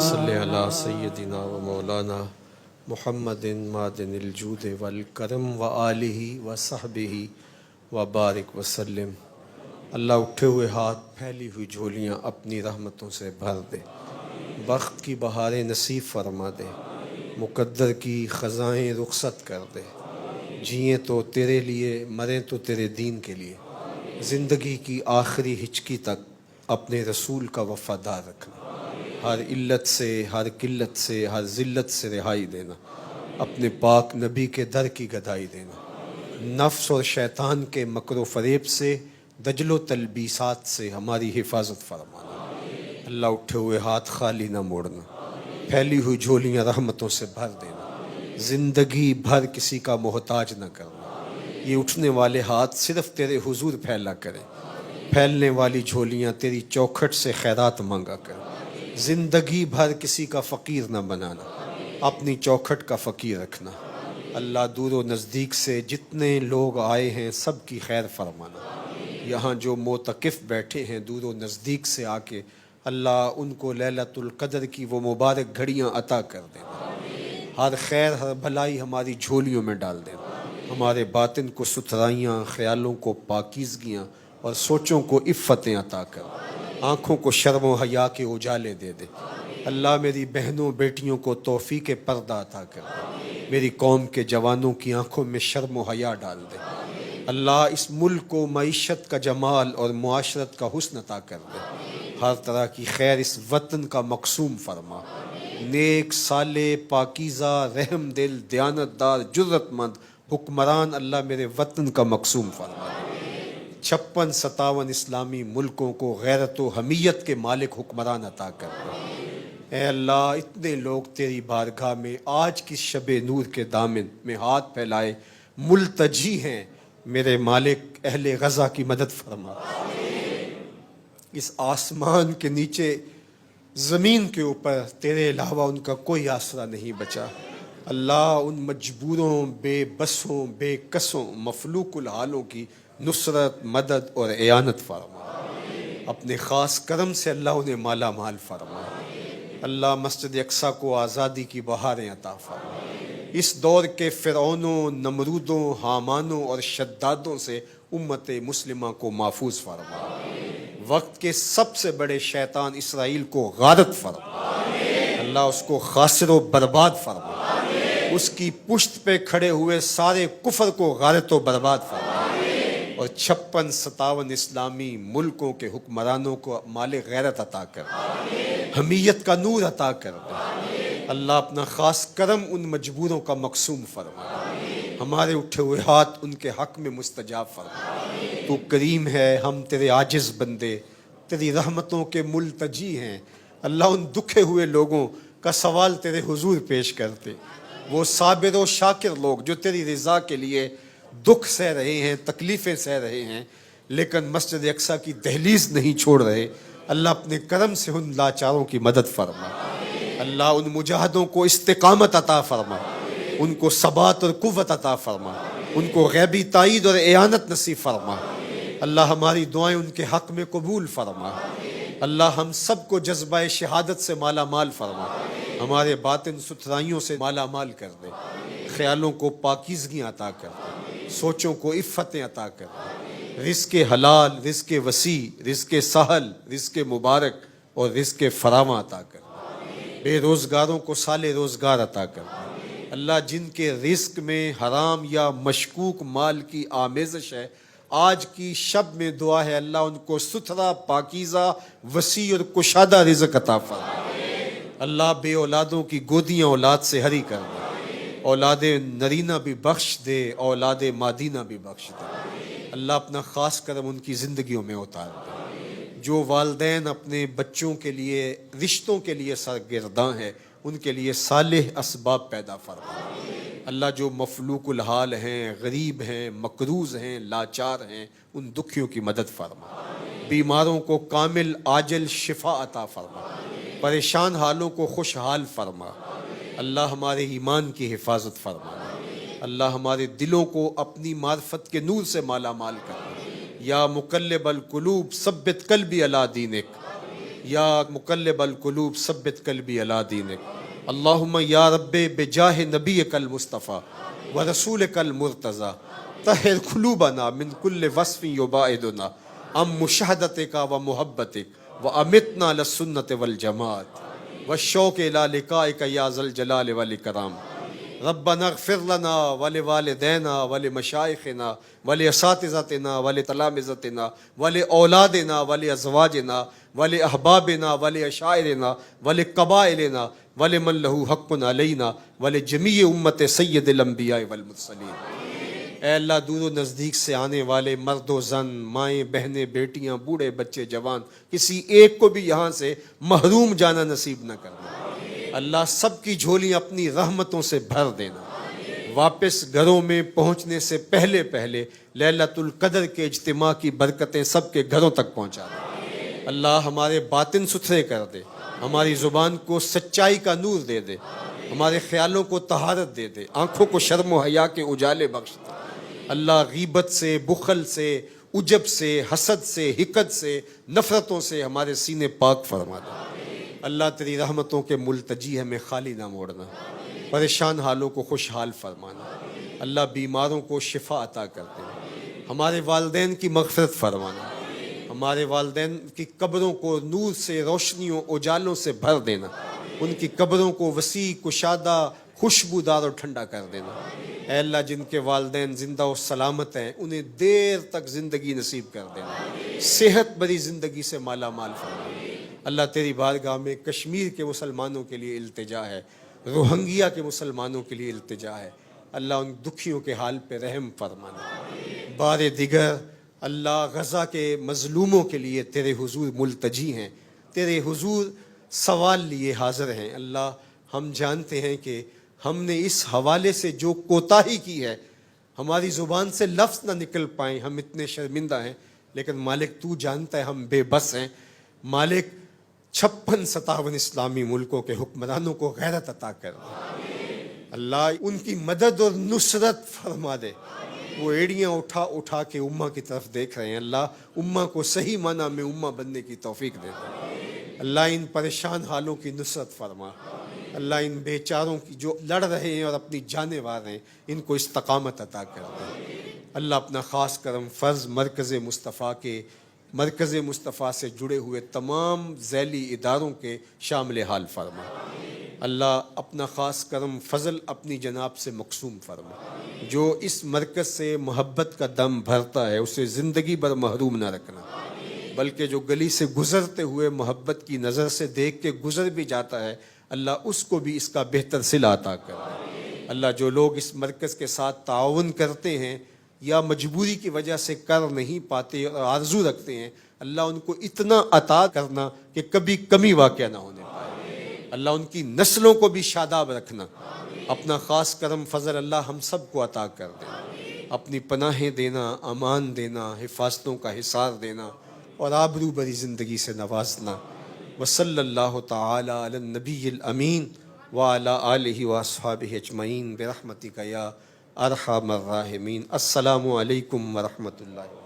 وصلی علی سیدنا و مولانا محمد معدن الجود والکرم و آلہ و صحبہ و بارک وسلم۔ اللہ اٹھے ہوئے ہاتھ پھیلی ہوئی جھولیاں اپنی رحمتوں سے بھر دے، بخت کی بہاریں نصیب فرما دے، مقدر کی خزائیں رخصت کر دے، جئیں تو تیرے لیے مریں تو تیرے دین کے لیے، زندگی کی آخری ہچکی تک اپنے رسول کا وفادار رکھنا، ہر علت سے، ہر قلت سے، ہر ذلت سے رہائی دینا، اپنے پاک نبی کے در کی گدائی دینا، نفس اور شیطان کے مکر و فریب سے، دجل و تلبیسات سے ہماری حفاظت فرمانا۔ اللہ اٹھے ہوئے ہاتھ خالی نہ موڑنا، پھیلی ہوئی جھولیاں رحمتوں سے بھر دینا، زندگی بھر کسی کا محتاج نہ کرنا، یہ اٹھنے والے ہاتھ صرف تیرے حضور پھیلا کریں، پھیلنے والی جھولیاں تیری چوکھٹ سے خیرات مانگا کریں، زندگی بھر کسی کا فقیر نہ بنانا، اپنی چوکھٹ کا فقیر رکھنا۔ اللہ دور و نزدیک سے جتنے لوگ آئے ہیں سب کی خیر فرمانا، یہاں جو معتکف بیٹھے ہیں دور و نزدیک سے آ کے اللہ ان کو لیلۃ القدر کی وہ مبارک گھڑیاں عطا کر دینا، ہر خیر ہر بھلائی ہماری جھولیوں میں ڈال دینا، ہمارے باطن کو ستھرائیاں، خیالوں کو پاکیزگیاں اور سوچوں کو عفتیں عطا کر، آنکھوں کو شرم و حیا کے اجالے دے دے۔ اللہ میری بہنوں بیٹیوں کو توفیق پردہ عطا کر دے، میری قوم کے جوانوں کی آنکھوں میں شرم و حیا ڈال دے۔ اللہ اس ملک کو معیشت کا جمال اور معاشرت کا حسن عطا کر دے، ہر طرح کی خیر اس وطن کا مقسوم فرما، نیک صالح پاکیزہ رحم دل دیانت دار جرت مند حکمران اللہ میرے وطن کا مقسوم فرما، 56-57 اسلامی ملکوں کو غیرت و حمیت کے مالک حکمران عطا کر دے۔ اے اللہ اتنے لوگ تیری بارگاہ میں آج کی شب نور کے دامن میں ہاتھ پھیلائے ملتجی ہیں، میرے مالک اہل غزہ کی مدد فرما، اس آسمان کے نیچے زمین کے اوپر تیرے علاوہ ان کا کوئی آسرا نہیں بچا۔ اللہ ان مجبوروں، بے بسوں، بے کسوں، مفلوق الحالوں کی نصرت مدد اور اعانت فرما، اپنے خاص کرم سے اللہ انہیں مالا مال فرما۔ اللہ مسجد اقصیٰ کو آزادی کی بہاریں عطا فرما، اس دور کے فرعونوں، نمرودوں، حامانوں اور شدادوں سے امت مسلمہ کو محفوظ فرما، وقت کے سب سے بڑے شیطان اسرائیل کو غارت فرما، اللہ اس کو خاسر و برباد فرما، اس کی پشت پہ کھڑے ہوئے سارے کفر کو غارت و برباد فرما، اور 56-57 اسلامی ملکوں کے حکمرانوں کو مال غیرت عطا کر دے، حمیت کا نور عطا کر دے۔ اللہ اپنا خاص کرم ان مجبوروں کا مقسوم فرما، ہمارے اٹھے ہوئے ہاتھ ان کے حق میں مستجاب فرما۔ تو کریم ہے، ہم تیرے عاجز بندے تیری رحمتوں کے ملتجی ہیں، اللہ ان دکھے ہوئے لوگوں کا سوال تیرے حضور پیش کرتے، وہ صابر و شاکر لوگ جو تیری رضا کے لیے دکھ سہ رہے ہیں، تکلیفیں سہ رہے ہیں، لیکن مسجد اقصیٰ کی دہلیز نہیں چھوڑ رہے، اللہ اپنے کرم سے ان لاچاروں کی مدد فرما، اللہ ان مجاہدوں کو استقامت عطا فرما، ان کو ثبات اور قوت عطا فرما، ان کو غیبی تائید اور اعانت نصیب فرما، اللہ ہماری دعائیں ان کے حق میں قبول فرما، اللہ ہم سب کو جذبہ شہادت سے مالا مال فرما، ہمارے باطن ستھرائیوں سے مالا مال کر دے، خیالوں کو پاکیزگی عطا کر دے، سوچوں کو عفتیں عطا کر دے، رزق حلال، رزق وسیع، رزق سہل، رزق مبارک اور رزق فراواں عطا کر دے، بے روزگاروں کو سال روزگار عطا کر دے، اللہ جن کے رزق میں حرام یا مشکوک مال کی آمیزش ہے، آج کی شب میں دعا ہے اللہ ان کو ستھرا پاکیزہ وسیع اور کشادہ رزق عطا فرما، اللہ بے اولادوں کی گودیاں اولاد سے ہری کر دے، اولاد نرینہ بھی بخش دے، اولاد مادینہ بھی بخش دے، اللہ اپنا خاص کرم ان کی زندگیوں میں اتار دے، جو والدین اپنے بچوں کے لیے رشتوں کے لیے سرگرداں ہیں ان کے لیے صالح اسباب پیدا فرما، اللہ جو مفلوق الحال ہیں، غریب ہیں، مقروض ہیں، لاچار ہیں، ان دکھیوں کی مدد فرما، بیماروں کو کامل عاجل شفا عطا فرما، پریشان حالوں کو خوشحال فرما، اللہ ہمارے ایمان کی حفاظت فرما، اللہ ہمارے دلوں کو اپنی معرفت کے نور سے مالا مال کر، یا مقلب القلوب ثبت قلبی علی دینک، یا مقلب القلوب ثبت قلبی علی دینک اللہم یا رب بجاہ نبیک المصطفیٰ ورسولک المرتضی طہر قلوبنا من کل وصف یباعدنا ام مشاہدتک و محبتک وامتنا للسنت والجماعت والشوق الی لقائک یا ذا الجلال والاکرام ربنا اغفر لنا ولوالدینا ولمشائخنا ولاساتذتنا ولتلامذتنا ولاولادنا ولازواجنا ولاحبابنا ولعشائرنا ولقبائلنا ولمن له حق علینا ولجمیع امت سید الانبیاء والمرسلین۔ اے اللہ دور و نزدیک سے آنے والے مرد و زن، مائیں بہنیں بیٹیاں بوڑھے بچے جوان، کسی ایک کو بھی یہاں سے محروم جانا نصیب نہ کرنا۔ اللہ سب کی جھولیاں اپنی رحمتوں سے بھر دینا۔ واپس گھروں میں پہنچنے سے پہلے لیلۃ القدر کے اجتماع کی برکتیں سب کے گھروں تک پہنچا دے۔ اللہ ہمارے باطن ستھرے کر دے، ہماری زبان کو سچائی کا نور دے دے، ہمارے خیالوں کو طہارت دے دے، آنکھوں کو شرم و حیا کے اجالے بخش دے۔ اللہ غیبت سے، بخل سے، عجب سے، حسد سے، حقد سے، نفرتوں سے ہمارے سینے پاک فرما دے۔ اللہ تیری رحمتوں کے ملتجی ہمیں خالی نہ موڑنا، پریشان حالوں کو خوشحال فرمانا۔ اللہ بیماروں کو شفا عطا کرتے ہیں، ہمارے والدین کی مغفرت فرمانا، ہمارے والدین کی قبروں کو نور سے، روشنیوں، اجالوں سے بھر دینا، ان کی قبروں کو وسیع، کشادہ، خوشبودار اور ٹھنڈا کر دینا۔ اے اللہ جن کے والدین زندہ و سلامت ہیں انہیں دیر تک زندگی نصیب کر دینا، صحت بری زندگی سے مالا مال فرما۔ اللہ تیری بارگاہ میں کشمیر کے مسلمانوں کے لیے التجا ہے، روہنگیا کے مسلمانوں کے لیے التجا ہے، اللہ ان دکھیوں کے حال پہ رحم فرمانا۔ بار دیگر اللہ غزہ کے مظلوموں کے لیے تیرے حضور ملتجی ہیں، تیرے حضور سوال لیے حاضر ہیں۔ اللہ ہم جانتے ہیں کہ ہم نے اس حوالے سے جو کوتاہی کی ہے، ہماری زبان سے لفظ نہ نکل پائیں، ہم اتنے شرمندہ ہیں، لیکن مالک تو جانتا ہے ہم بے بس ہیں۔ مالک 56-57 اسلامی ملکوں کے حکمرانوں کو غیرت عطا کر دے، اللہ ان کی مدد اور نصرت فرما دے۔ وہ ایڑیاں اٹھا اٹھا کے امہ کی طرف دیکھ رہے ہیں، اللہ امہ کو صحیح معنی میں امہ بننے کی توفیق دے دے۔ اللہ ان پریشان حالوں کی نصرت فرما، اللہ ان بیچاروں کی جو لڑ رہے ہیں اور اپنی جانیں وار ہیں ان کو استقامت عطا کر دے۔ اللہ اپنا خاص کرم فرض مرکز مصطفیٰ سے جڑے ہوئے تمام ذیلی اداروں کے شامل حال فرما۔ اللہ اپنا خاص کرم فضل اپنی جناب سے مقسوم فرما، جو اس مرکز سے محبت کا دم بھرتا ہے اسے زندگی بھر محروم نہ رکھنا، بلکہ جو گلی سے گزرتے ہوئے محبت کی نظر سے دیکھ کے گزر بھی جاتا ہے اللہ اس کو بھی اس کا بہتر صلہ عطا کر دے۔ اللہ جو لوگ اس مرکز کے ساتھ تعاون کرتے ہیں یا مجبوری کی وجہ سے کر نہیں پاتے اور آرزو رکھتے ہیں، اللہ ان کو اتنا عطا کرنا کہ کبھی کمی واقع نہ ہونے پائے۔ اللہ ان کی نسلوں کو بھی شاداب رکھنا، اپنا خاص کرم فضل اللہ ہم سب کو عطا کر دے۔ اپنی پناہیں دینا، امان دینا، حفاظتوں کا حصار دینا اور آبرو بری زندگی سے نوازنا۔ وصلی اللہ تعالی علی النبی الامین وعلی آلہ واصحابہ اجمعین برحمتک یا ارحم الراحمین۔ السلام علیکم ورحمۃ اللہ۔